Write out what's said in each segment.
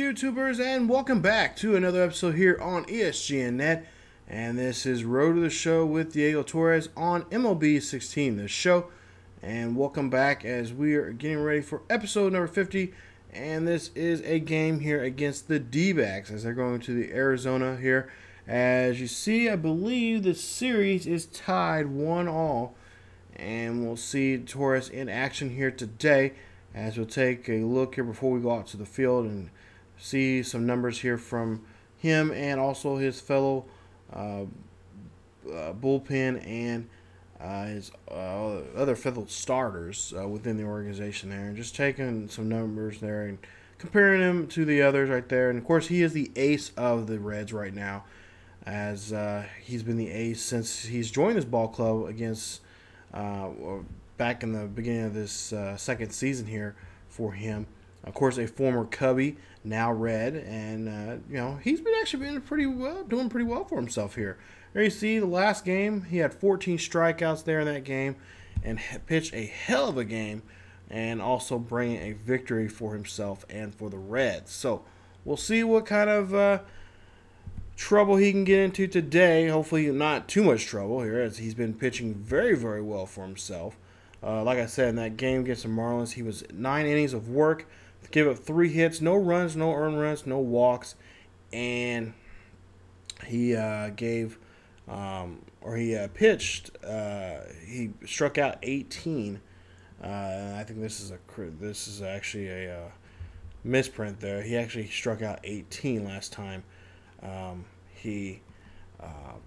YouTubers, and welcome back to another episode here on ESGNet. And this is Road to the Show with Diego Torres on MLB 16, the show. And welcome back as we are getting ready for episode number 50. And this is a game here against the D-backs as they're going to the Arizona here. As you see, I believe the series is tied 1-1. And we'll see Torres in action here today, as we'll take a look here before we go out to the field and see some numbers here from him and also his fellow bullpen and his other fellow starters within the organization there, and just taking some numbers there and comparing him to the others right there. And of course, he is the ace of the Reds right now, as he's been the ace since he's joined this ball club against back in the beginning of this second season here for him. Of course, a former Cubby, now Red, and you know, he's been doing pretty well for himself here. There you see the last game, he had 14 strikeouts there in that game and pitched a hell of a game, and also bringing a victory for himself and for the Reds. So we'll see what kind of trouble he can get into today. Hopefully not too much trouble here, as he's been pitching very, very well for himself. Like I said, in that game against the Marlins, he was 9 innings of work, gave up 3 hits, no runs, no earned runs, no walks, and he pitched. He struck out 18. I think this is actually a misprint there. He actually struck out 18 last time he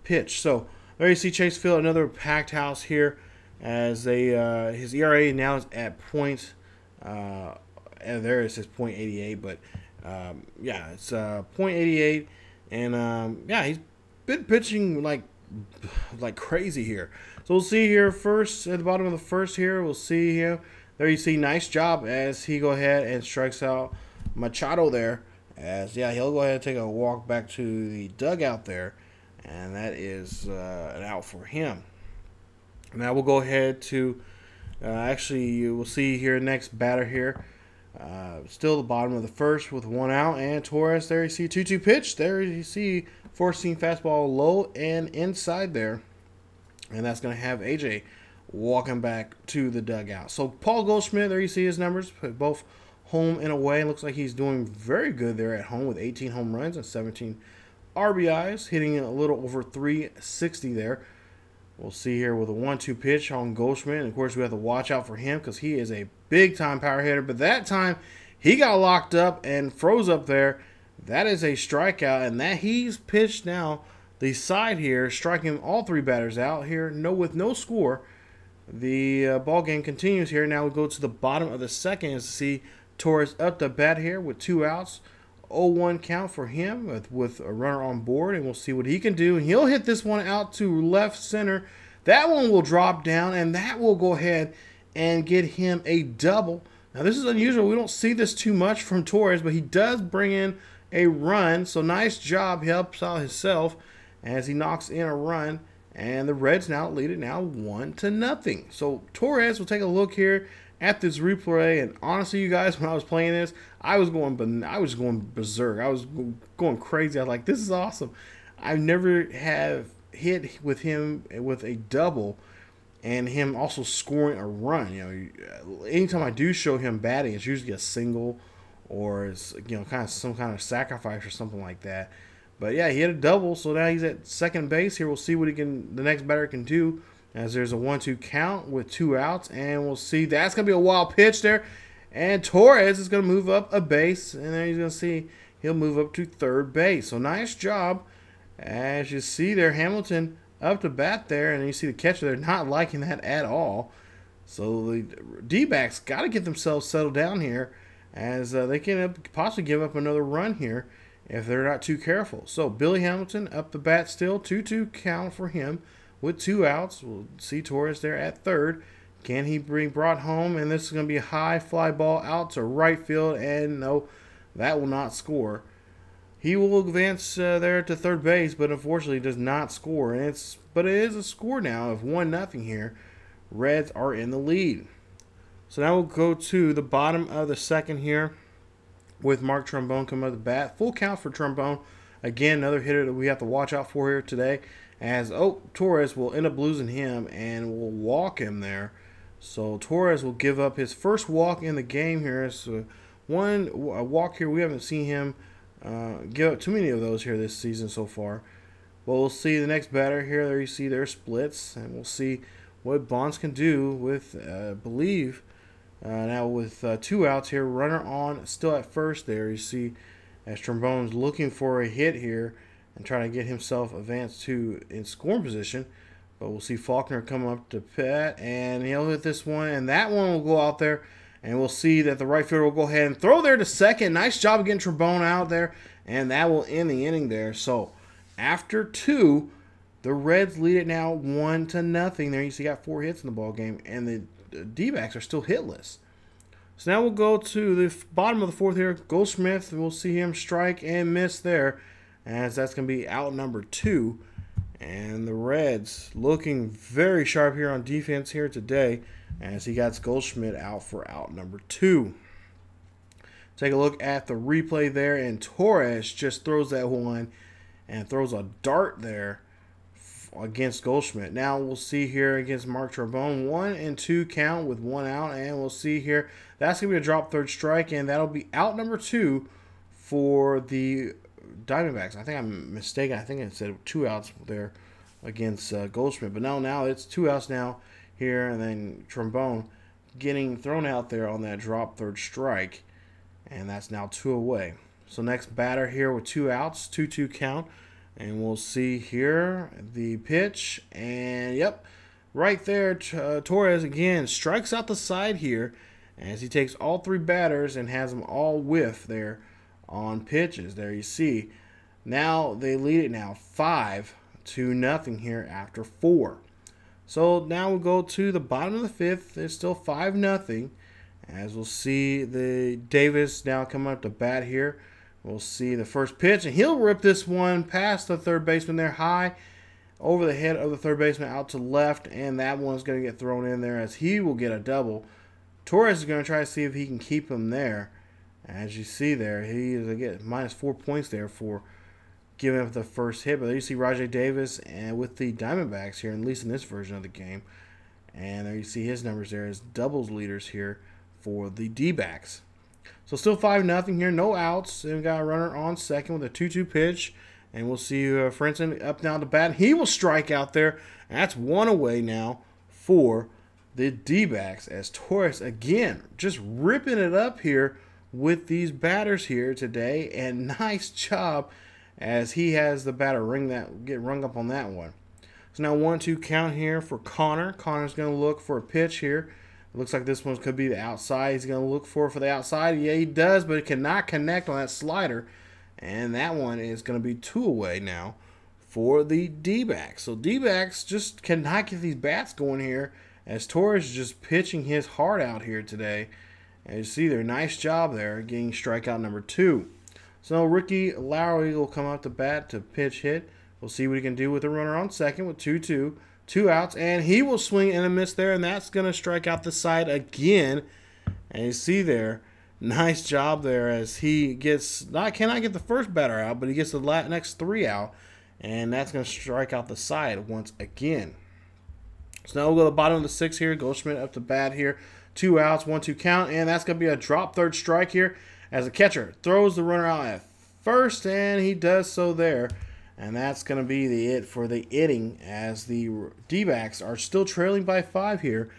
pitched. So there you see Chase Field, another packed house here, as his ERA now is at and there it says .88, but yeah, it's .88, and yeah, he's been pitching like crazy here. So we'll see here first at the bottom of the first here. We'll see here. There you see, nice job as he go ahead and strikes out Machado there. As yeah, he'll go ahead and take a walk back to the dugout there, and that is an out for him. Now we'll go ahead to actually, you will see here next batter here. Still the bottom of the first with 1 out, and Torres, there you see 2-2 pitch. There you see 4-seam fastball low and inside there, and that's going to have AJ walking back to the dugout. So Paul Goldschmidt, there you see his numbers, both home and away. It looks like he's doing very good there at home with 18 home runs and 17 RBIs, hitting a little over 360 there. We'll see here with a 1-2 pitch on Goldschmidt. And of course, we have to watch out for him because he is a big-time power hitter. But that time, he got locked up and froze up there. That is a strikeout, and that he's pitched now the side here, striking all 3 batters out here, with no score. The ball game continues here. Now we go to the bottom of the second to see Torres up the bat here with 2 outs. 0-1 count for him with a runner on board, and we'll see what he can do. And he'll hit this one out to left center. That one will drop down, and that will go ahead and get him a double. Now, this is unusual. We don't see this too much from Torres, but he does bring in a run. So nice job. He helps out himself as he knocks in a run, and the Reds now lead it now 1-0. So Torres will take a look here at this replay, and honestly, you guys, when I was playing this, I was going berserk. I was going crazy. I was like, this is awesome. I never have hit with him with a double and him also scoring a run. You know, anytime I do show him batting, it's usually a single or it's, you know, kind of some kind of sacrifice or something like that. But yeah, he hit a double, so now he's at second base here. We'll see what the next batter can do, as there's a 1-2 count with 2 outs, and we'll see. That's going to be a wild pitch there, and Torres is going to move up a base, and then he's going to see he'll move up to third base. So nice job. As you see there, Hamilton up to bat there, and you see the catcher there not liking that at all. So the D-backs got to get themselves settled down here, as they can possibly give up another run here if they're not too careful. So Billy Hamilton up the bat still, 2-2 count for him with 2 outs. We'll see Torres there at third. Can he be brought home? And this is going to be a high fly ball out to right field, and no, that will not score. He will advance there to third base, but unfortunately does not score. But it is a score now of 1-0 here. Reds are in the lead. So now we'll go to the bottom of the second here. with Mark Trombone coming up the bat. Full count for Trombone. Again, another hitter that we have to watch out for here today. As Torres will end up losing him and will walk him there. So Torres will give up his first walk in the game here. So a walk here. We haven't seen him give up too many of those here this season so far. Well, we'll see the next batter here. There you see their splits, and we'll see what Bonds can do with, believe, now with 2 outs here. Runner on, still at first there. You see as Trombone's looking for a hit here and trying to get himself advanced to in scoring position. But we'll see Faulkner come up to bat, and he'll hit this one, and that one will go out there. And we'll see that the right fielder will go ahead and throw there to second. Nice job of getting Trombone out there, and that will end the inning there. So after 2, the Reds lead it now 1-0. There you see, got 4 hits in the ball game, and the D-backs are still hitless. So now we'll go to the bottom of the 4th here. Goldschmidt, we'll see him strike and miss there, as that's going to be out number 2. And the Reds looking very sharp here on defense here today, as he got Goldschmidt out for out number 2. Take a look at the replay there, and Torres just throws that one and throws a dart there against Goldschmidt. Now we'll see here against Mark Trombone, 1-2 count with 1 out, and we'll see here that's going to be a drop third strike, and that'll be out number 2 for the Diamondbacks. I think I'm mistaken. I think it said 2 outs there against Goldschmidt, but now it's 2 outs now here, and then Trombone getting thrown out there on that drop third strike, and that's now 2 away. So next batter here with 2 outs, 2-2 count, and we'll see here the pitch, and yep, right there, Torres again strikes out the side here as he takes all 3 batters and has them all whiff there on pitches. There you see. Now they lead it now 5-0 here after 4. So now we'll go to the bottom of the 5th. It's still 5-0. As we'll see the Davis now coming up to bat here. We'll see the first pitch, and he'll rip this one past the third baseman there, high over the head of the third baseman out to left, and that one's going to get thrown in there as he will get a double. Torres is going to try to see if he can keep him there. As you see there, he is again -4 points there for giving up the first hit. But there you see Rajai Davis and with the Diamondbacks here, at least in this version of the game. And there you see his numbers there as doubles leaders here for the D-backs. So still 5-0 here, no outs. And we got a runner on second with a 2-2 pitch. And we'll see Frenson up now to bat. He will strike out there. And that's 1 away now for the D-backs as Torres again just ripping it up here with these batters here today. And nice job as he has the batter get rung up on that one. So now 1-2 count here for Connor. Connor's going to look for a pitch here. It looks like this one could be the outside. He's going to look for the outside. Yeah, he does, but he cannot connect on that slider. And that one is going to be 2 away now for the D-backs. So D-backs just cannot get these bats going here as Torres is just pitching his heart out here today. As you see there, nice job there getting strikeout number 2. So Ricky Lowry will come out to bat to pitch hit. We'll see what he can do with the runner on second with 2-2. 2 outs, and he will swing and a miss there, and that's going to strike out the side again. And you see there, nice job there as he cannot get the first batter out, but he gets the next 3 out, and that's going to strike out the side once again. So now we'll go to the bottom of the 6th here. Goldschmidt up to bat here. 2 outs, 1-2 count, and that's going to be a drop third strike here as the catcher throws the runner out at first, and he does so there. And that's going to be it for the inning as the D-backs are still trailing by 5 here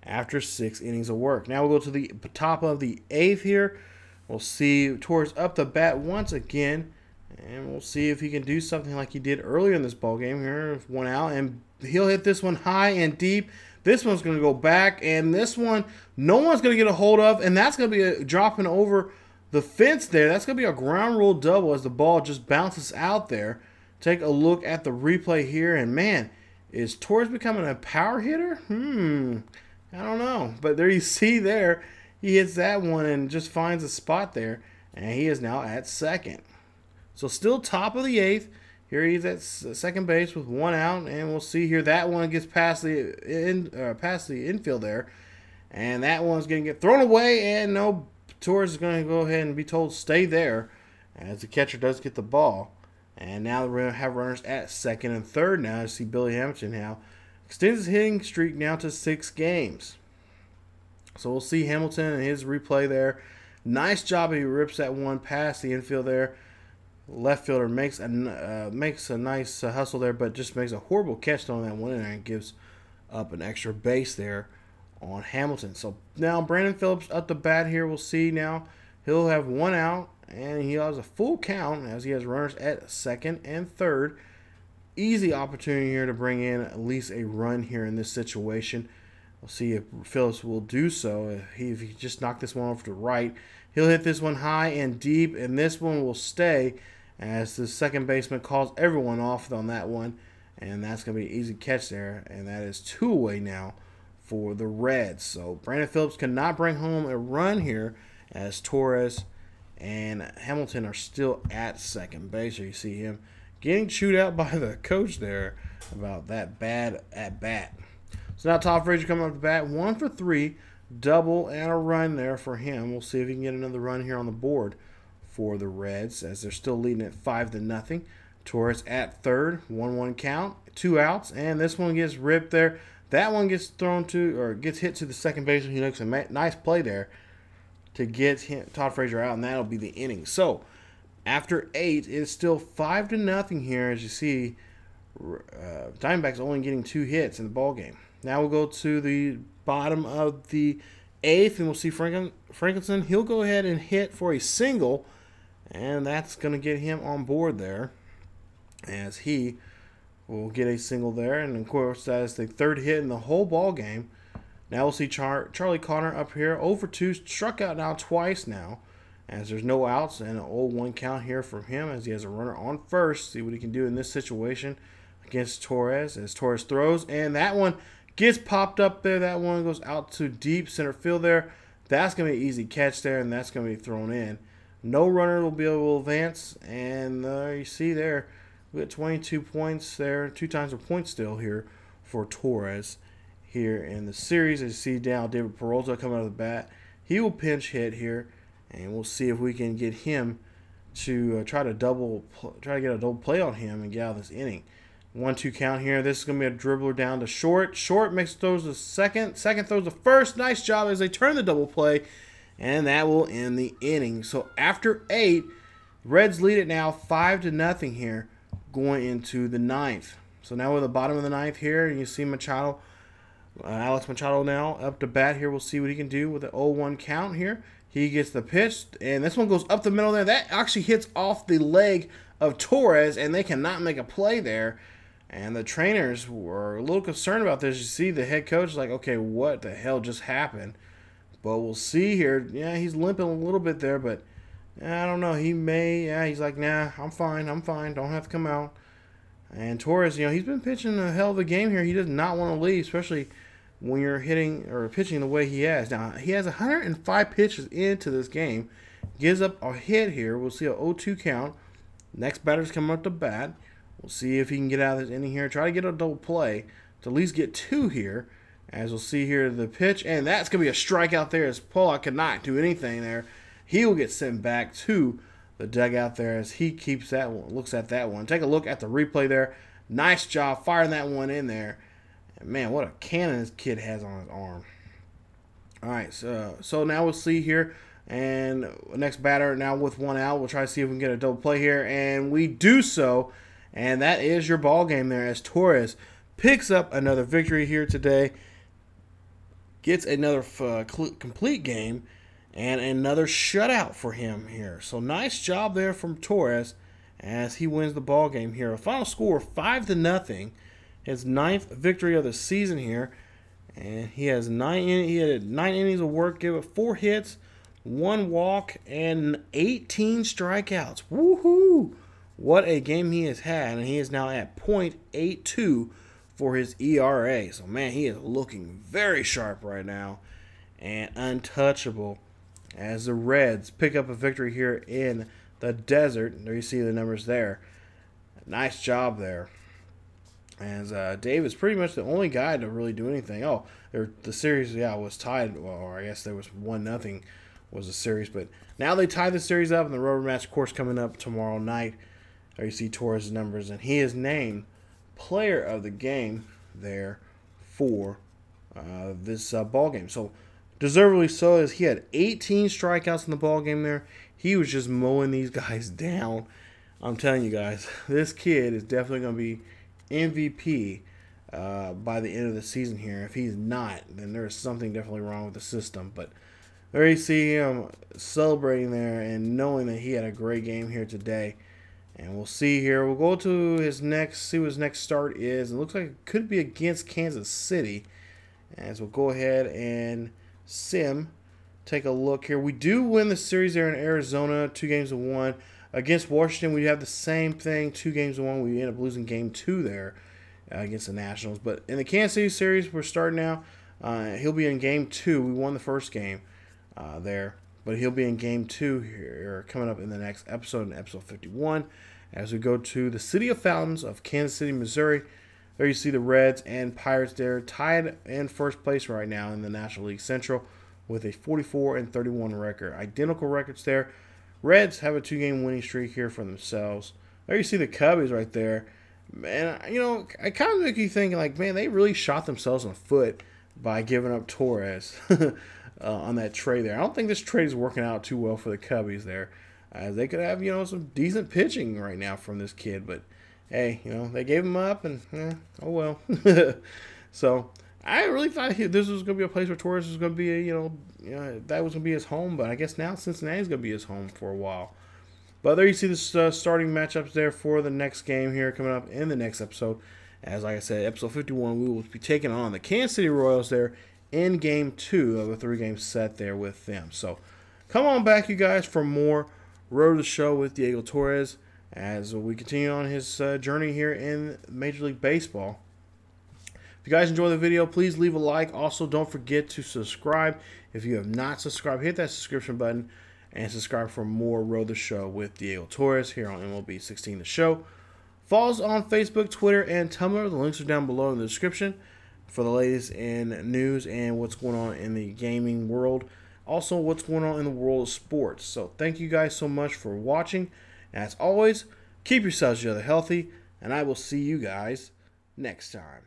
after 6 innings of work. Now we'll go to the top of the 8th here. We'll see Torres up to bat once again. And we'll see if he can do something like he did earlier in this ballgame here. 1 out, and he'll hit this one high and deep. This one's going to go back, and this one no one's going to get a hold of, and that's going to be dropping over the fence there. That's going to be a ground rule double as the ball just bounces out there. Take a look at the replay here, and man, is Torres becoming a power hitter? I don't know. But there you see there, he hits that one and just finds a spot there, and he is now at second. So still top of the 8th. Here he's at second base with 1 out, and we'll see here that one gets past the infield there, and that one's going to get thrown away, and no Torres is going to go ahead and be told stay there as the catcher does get the ball. And now we're going to have runners at second and third now to see Billy Hamilton now extends his hitting streak now to 6 games. So we'll see Hamilton and his replay there. Nice job. He rips that one past the infield there. Left fielder makes a nice hustle there, but just makes a horrible catch on that one in there and gives up an extra base there on Hamilton. So now Brandon Phillips up the bat here. We'll see now. He'll have 1 out, and he has a full count as he has runners at second and third. Easy opportunity here to bring in at least a run here in this situation. We'll see if Phillips will do so. If he just knocked this one off to the right, he'll hit this one high and deep, and this one will stay as the second baseman calls everyone off on that one, and that's going to be an easy catch there, and that is 2 away now for the Reds. So Brandon Phillips cannot bring home a run here as Torres and Hamilton are still at second base. So you see him getting chewed out by the coach there about that bad at bat. So now Todd Frazier coming up the bat, 1 for 3, double and a run there for him. We'll see if he can get another run here on the board for the Reds as they're still leading at 5-0. Torres at third, 1-1 count, 2 outs, and this one gets ripped there. That one gets thrown to or gets hit to the second baseman. He makes a nice play there to get Todd Frazier out, and that'll be the inning. So after 8, it's still 5-0 here as you see. Diamondbacks only getting 2 hits in the ball game. Now we'll go to the bottom of the 8th, and we'll see Frankenson. He'll go ahead and hit for a single, and that's going to get him on board there as he will get a single there. And, of course, that is the 3rd hit in the whole ball game. Now we'll see Charlie Connor up here, 0 for 2, struck out now twice now as there's no outs and an 0-1 count here from him as he has a runner on first. See what he can do in this situation against Torres as Torres throws, and that one gets popped up there. That one goes out to deep center field there. That's going to be an easy catch there, and that's going to be thrown in. No runner will be able to advance, and you see there, we got 22 points there, 2 times the point still here for Torres here in the series. As you see down, David Peralta coming out of the bat. He will pinch hit here, and we'll see if we can get him to try to get a double play on him and get out of this inning. 1-2 count here. This is going to be a dribbler down to short. Short throws to second. Second throws to first. Nice job as they turn the double play, and that will end the inning. So after 8, Reds lead it now 5-0 here going into the 9th. So now we're at the bottom of the 9th here, and you see Machado, Alex Machado now up to bat here. We'll see what he can do with the 0-1 count here. He gets the pitch, and this one goes up the middle there. That actually hits off the leg of Torres, and they cannot make a play there. And the trainers were a little concerned about this. You see the head coach like, okay, what the hell just happened? But we'll see here. Yeah, he's limping a little bit there, but I don't know. He may, he's like, nah, I'm fine. Don't have to come out. And Torres, he's been pitching a hell of a game here. He does not want to leave, especially when you're hitting or pitching the way he has. Now, he has 105 pitches into this game. Gives up a hit here. We'll see a 0-2 count. Next batter's coming up to bat. We'll see if he can get out of this inning here. Try to get a double play to at least get 2 here. As we'll see here, the pitch. And that's going to be a strikeout there as Pollock cannot do anything there. He will get sent back to the dugout there as he keeps that one, looks at that one. Take a look at the replay there. Nice job firing that one in there. And man, what a cannon this kid has on his arm. All right, so now we'll see here. And next batter now with 1 out. We'll try to see if we can get a double play here. And we do so. And that is your ball game there as Torres picks up another victory here today. Gets another complete game and another shutout for him here. So nice job there from Torres as he wins the ball game here. A final score 5-0. His 9th victory of the season here. And he has 9 innings of work, gave it 4 hits, 1 walk, and 18 strikeouts. Woohoo! What a game he has had, and he is now at .82 for his ERA. So, man, he is looking very sharp right now and untouchable as the Reds pick up a victory here in the desert. There you see the numbers there. Nice job there. As Dave is pretty much the only guy to really do anything. Oh, the series, was tied. Well, or I guess there was 1-0 was the series. But now they tie the series up, and the rubber match, of course, coming up tomorrow night. There you see Torres' numbers, and he is named player of the game there for this ball game. So deservedly so, as he had 18 strikeouts in the ball game there. He was just mowing these guys down. I'm telling you guys, this kid is definitely going to be MVP by the end of the season here. If he's not, then there's something definitely wrong with the system. But there you see him celebrating there and knowing that he had a great game here today. And we'll see here. We'll go to his next, see what his next start is. It looks like it could be against Kansas City. As we'll go ahead and take a look here. We do win the series there in Arizona, 2-1. Against Washington, we have the same thing, 2-1. We end up losing game 2 there against the Nationals. But in the Kansas City series, we're starting now. He'll be in game 2. We won the first game there. But he'll be in game 2 here coming up in the next episode, in episode 51. As we go to the City of Fountains of Kansas City, Missouri. There you see the Reds and Pirates there tied in first place right now in the National League Central with a 44-31 record. Identical records there. Reds have a 2-game winning streak here for themselves. There you see the Cubbies right there. And, you know, I kind of make you think, like, man, they really shot themselves in the foot by giving up Torres on that trade there. I don't think this trade is working out too well for the Cubbies there. They could have, you know, some decent pitching right now from this kid. But, hey, you know, they gave him up and, oh well. So, I really thought this was going to be a place where Torres was going to be, that was going to be his home. But I guess now Cincinnati's going to be his home for a while. But there you see the starting matchups there for the next game here coming up in the next episode. As like I said, episode 51, we will be taking on the Kansas City Royals there in game 2 of a 3-game set there with them. So come on back, you guys, for more Road to the Show with Diego Torres as we continue on his journey here in Major League Baseball. If you guys enjoy the video, please leave a like. Also, don't forget to subscribe. If you have not subscribed, hit that subscription button and subscribe for more Road to the Show with Diego Torres here on MLB 16 The Show. Follow us on Facebook, Twitter, and Tumblr. The links are down below in the description for the latest in news and what's going on in the gaming world. Also, what's going on in the world of sports. So, thank you guys so much for watching. As always, keep yourselves healthy, and I will see you guys next time.